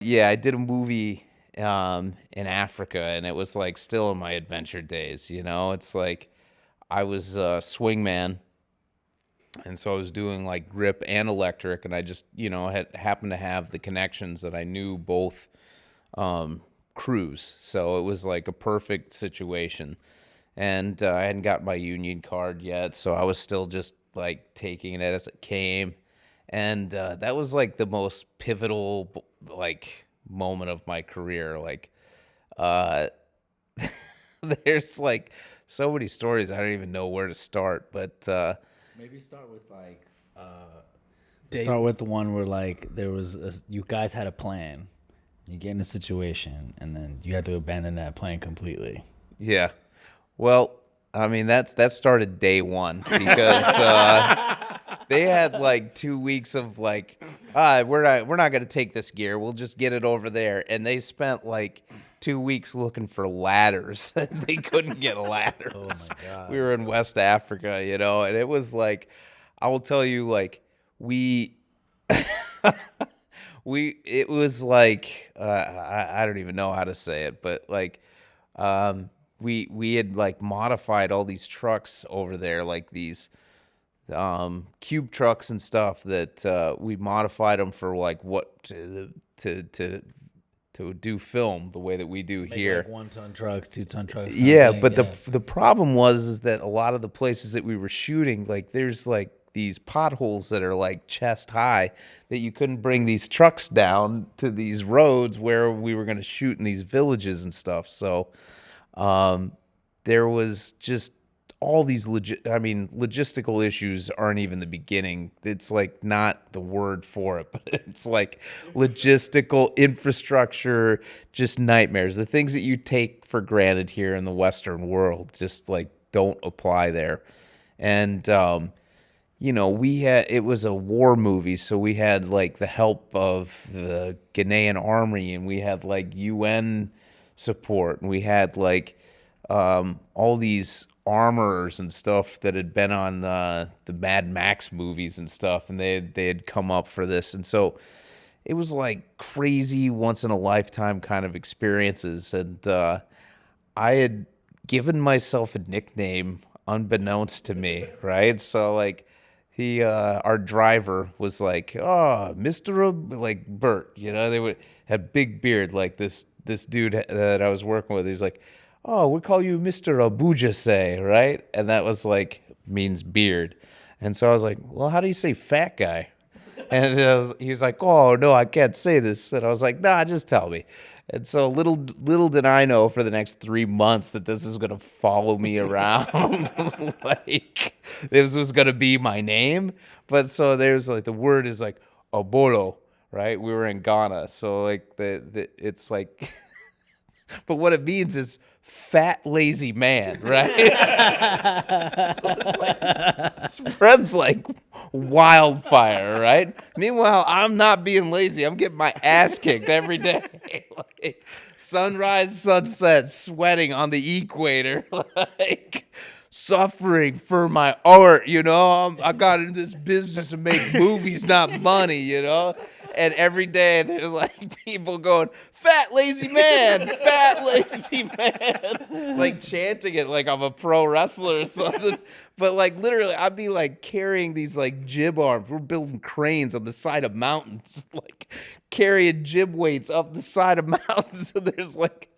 Yeah, I did a movie in Africa, and it was like still in my adventure days. It's like I was a swingman, and so I was doing like grip and electric, and I just had happened to have the connections that I knew both crews, so it was like a perfect situation. And I hadn't got my union card yet, so I was still just like taking it as it came. And that was like the most pivotal like moment of my career. Like, uh, there's like so many stories I don't even know where to start. But Maybe start with like Day, start with the one where like you guys had a plan. You get in a situation and then you had to abandon that plan completely. yeah, well, I mean that started day one because they had like 2 weeks of like, we're not gonna take this gear. We'll just get it over there. And they spent like 2 weeks looking for ladders. They couldn't get Oh ladders. my We god. were in West Africa, and it was like, I will tell you, like we. It was like, I don't even know how to say it, but like, we had like modified all these trucks over there, like these cube trucks and stuff that we modified them for like what to do film the way that we do To make here. like 1 ton trucks, 2 ton trucks kind of Yeah, thing. but the Yeah. the problem was is that a lot of the places that we were shooting, like there's like these potholes that are like chest high that you couldn't bring these trucks down to these roads where we were going to shoot in these villages and stuff. So um, there was just all these logistical issues aren't even the beginning. It's like not the word for it, but it's like logistical infrastructure, just nightmares. The things that you take for granted here in the Western world just like don't apply there. And we had it was a war movie, so we had like the help of the Ghanaian army, and we had like UN support, and we had like all these armorers and stuff that had been on the Mad Max movies and stuff, and they had come up for this, and so it was like crazy once in a lifetime kind of experiences. And I had given myself a nickname unbeknownst to me, right? So like our driver was like, "Oh, Mister like Bert," they would had big beard like this dude that I was working with. He's like, "Oh, we call you Mister Abujase, right?" And that was like means beard. And so I was like, "Well, how do you say fat guy?" And he was like, "Oh no, I can't say this." And I was like, "Nah, just tell me." And so little did I know for the next 3 months that this is gonna follow me around, like this was gonna be my name. But so there's like the word is like Obolo, right? We were in Ghana, so like the it's like, but what it means is fat lazy man, right? It's like spreads like wildfire, right? Meanwhile, I'm not being lazy. I'm getting my ass kicked every day. Like sunrise, sunset, sweating on the equator, like suffering for my art. I got into this business to make movies, not money. And every day there's like people going, "Fat lazy man, fat lazy man," like chanting it like I'm a pro wrestler or something. But like literally, I'd be like carrying these like jib arms. We're building cranes on the side of mountains, like carrying jib weights up the side of mountains. And there's like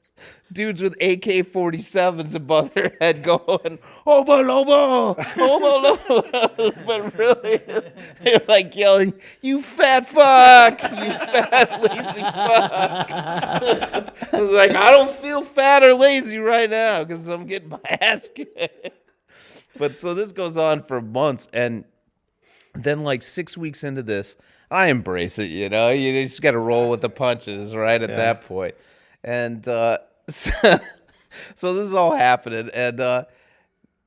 dudes with AK-47s above their head going, "Obolo, Obolo," but really, they're like yelling, "You fat fuck, you fat lazy fuck." I was like, I don't feel fat or lazy right now because I'm getting my ass kicked. But so this goes on for months, and then like 6 weeks into this, I embrace it. You just got to roll with the punches, right at Yeah. that point. And so, so this is all happening, and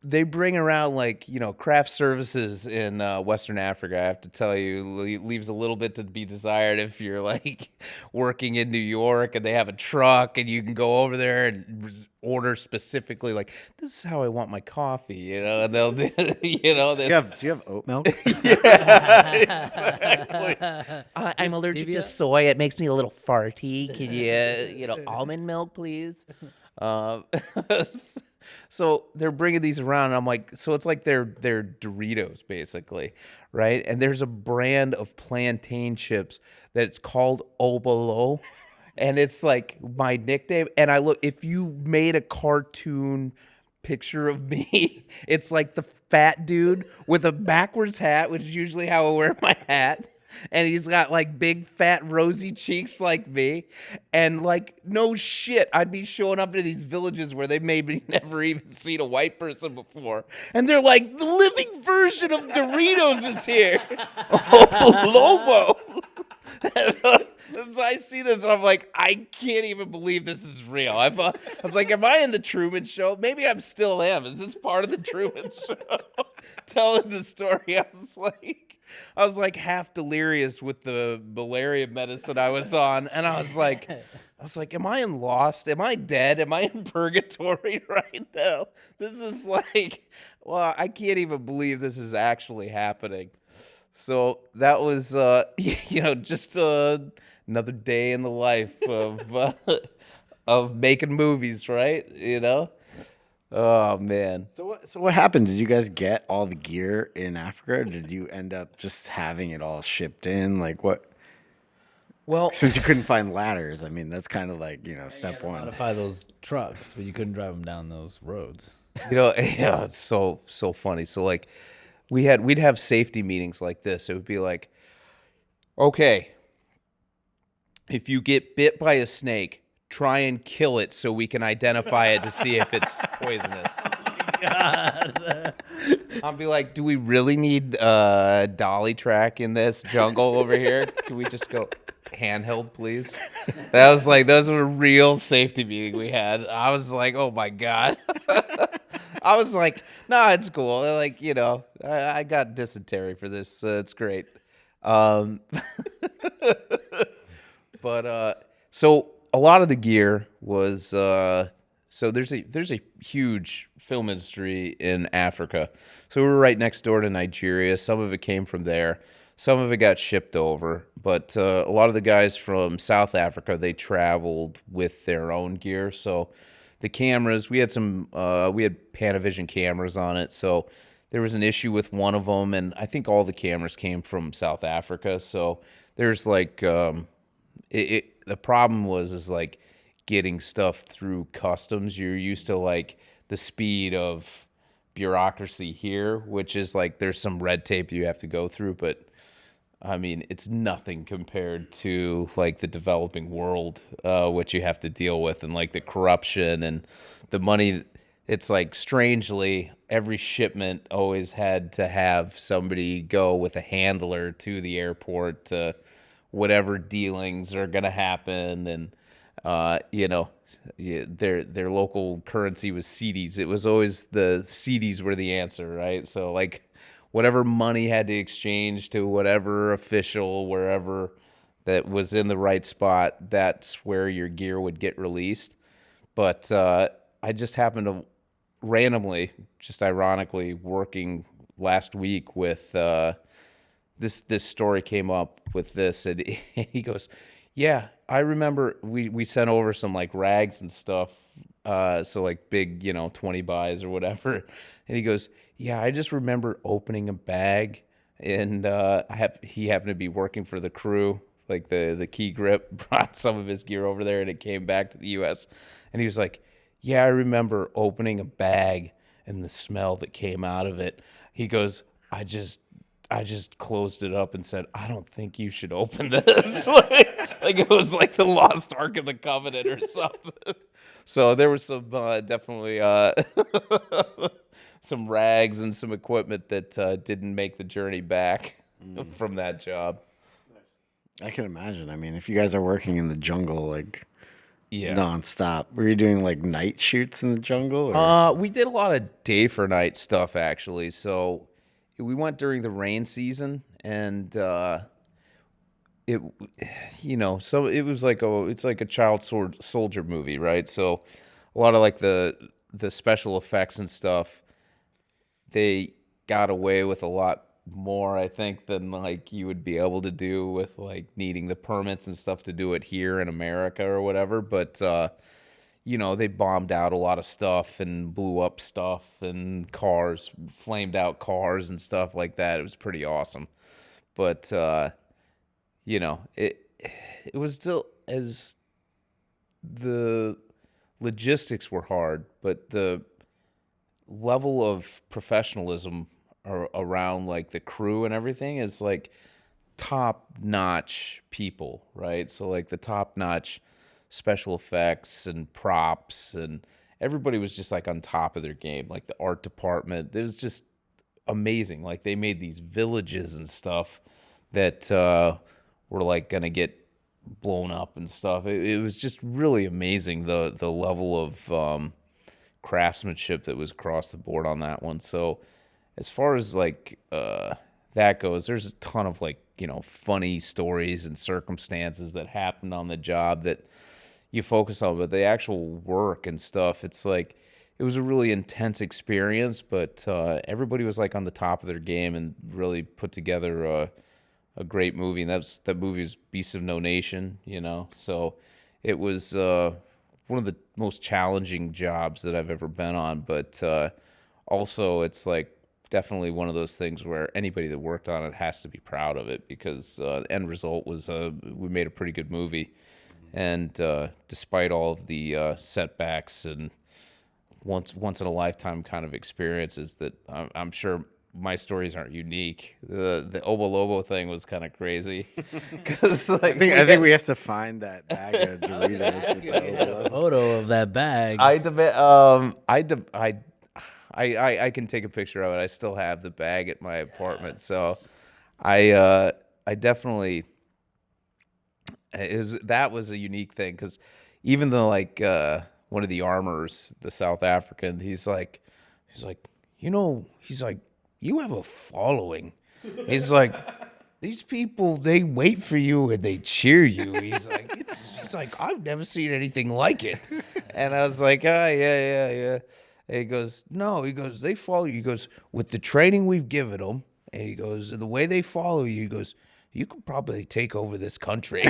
they bring around like craft services in Western Africa. I have to tell you, leaves a little bit to be desired if you're like working in New York and they have a truck and you can go over there and order specifically like this is how I want my coffee, and they'll do, this. Do you have oat milk? Yeah, exactly. I'm allergic to stevia? soy. It makes me a little farty. Can you, almond milk, please? Um, so they're bringing these around, and I'm like, so it's like they're Doritos, basically, right? And there's a brand of plantain chips that's called Obolo, and it's like my nickname. And if you made a cartoon picture of me, it's like the fat dude with a backwards hat, which is usually how I wear my hat. And he's got like big fat rosy cheeks like me. And like, no shit, I'd be showing up to these villages where they maybe never even seen a white person before. And they're like, the living version of Doritos is here. Oh, Lobo. As I see this, I'm like, I can't even believe this is real. I was like, am I in the Truman Show? Maybe I'm still am. Is this part of the Truman Show? Telling the story, I was like half delirious with the malaria medicine I was on, and I was like, am I in Lost? Am I dead? Am I in purgatory right now? This is like, well, I can't even believe this is actually happening. So that was, just another day in the life of making movies, right? Oh man. So what happened? Did you guys get all the gear in Africa, or did you end up just having it all shipped in? Like what? Well, Since you couldn't find ladders, I mean that's kind of like step one. Modify those trucks, but you couldn't drive them down those roads. it's so funny. So like we'd have safety meetings like this. It would be like, okay, if you get bit by a snake, try and kill it so we can identify it to see if it's poisonous. God. I'll be like, do we really need dolly track in this jungle over here? Can we just go handheld, please? That was a real safety meeting we had. I was like, oh my God. I was like, nah, it's cool. Like, I got dysentery for this. It's great. But so a lot of the gear was so there's a huge film industry in Africa. So we were right next door to Nigeria. Some of it came from there. Some of it got shipped over. But a lot of the guys from South Africa, they traveled with their own gear. So the cameras, we had Panavision cameras on it. So there was an issue with one of them, and I think all the cameras came from South Africa. So there's like the problem is like getting stuff through customs. You're used to like the speed of bureaucracy here, which is like there's some red tape you have to go through, but I mean it's nothing compared to like the developing world, what you have to deal with, and like the corruption and the money. It's like strangely every shipment always had to have somebody go with a handler to the airport to whatever dealings are going to happen. And their local currency was cedis. It was always the cedis were the answer, right? So like whatever money had to exchange to whatever official wherever that was in the right spot, that's where your gear would get released. But I just happened to randomly, just ironically, working last week with this story came up with this, and he goes, yeah, I remember we sent over some like rags and stuff, so like big 20 buys or whatever, and he goes, yeah, I just remember opening a bag, and he happened to be working for the crew, like the key grip brought some of his gear over there, and it came back to the U.S., and he was like, yeah, I remember opening a bag and the smell that came out of it. He goes, I just closed it up and said, I don't think you should open this. like it was like the Lost Ark of the Covenant or something. So there was some definitely some rags and some equipment that didn't make the journey back from that job. I can imagine. I mean, if you guys are working in the jungle, like Yeah. nonstop. Were you doing like night shoots in the jungle? Or? We did a lot of day for night stuff actually. So we went during the rain season, and it, so it was like it's like a child soldier movie, right? So a lot of like the special effects and stuff, they got away with a lot more, I think, than like you would be able to do with like needing the permits and stuff to do it here in America or whatever. But they bombed out a lot of stuff and blew up stuff and cars, flamed out cars and stuff like that. It was pretty awesome. But it was still, as the logistics were hard, but the level of professionalism around like the crew and everything is like top notch people, right? So like the top notch special effects and props, and everybody was just like on top of their game. Like the art department, it was just amazing. Like they made these villages and stuff that were like gonna get blown up and stuff. It was just really amazing, the level of craftsmanship that was across the board on that one. So as far as like that goes, there's a ton of like funny stories and circumstances that happened on the job that you focus on, but the actual work and stuff, it's like it was a really intense experience, but everybody was like on the top of their game and really put together a great movie. And that movie is Beasts of No Nation, so it was one of the most challenging jobs that I've ever been on, but also it's like definitely one of those things where anybody that worked on it has to be proud of it, because the end result was we made a pretty good movie. And despite all of the setbacks and once in a lifetime kind of experiences that I'm sure my stories aren't unique. The Obolo thing was kind of crazy. 'Cause, like, I think we have to find that bag of Doritos. With the Obolo. Photo of that bag. I can take a picture of it. I still have the bag at my apartment, so I definitely that was a unique thing, because even though like one of the armors, the South African, he's like he's like, you have a following. He's like, these people, they wait for you and they cheer you. He's like, I've never seen anything like it. And I was like, yeah. And he goes, no, they follow you. He goes, with the training we've given them, and he goes, the way they follow you, he goes, you could probably take over this country.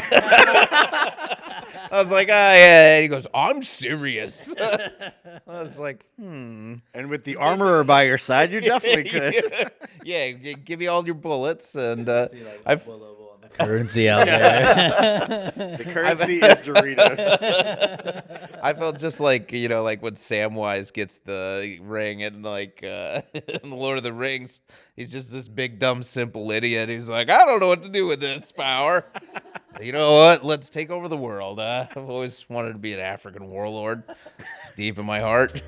I was like, yeah. And he goes, I'm serious. I was like, And with the armorer by your side, you definitely could. Yeah, give me all your bullets, and I've Currency out there. The currency is Doritos. I felt just like like when Samwise gets the ring and like in the Lord of the Rings, he's just this big dumb simple idiot. He's like, I don't know what to do with this power. You know what? Let's take over the world. I've always wanted to be an African warlord, deep in my heart.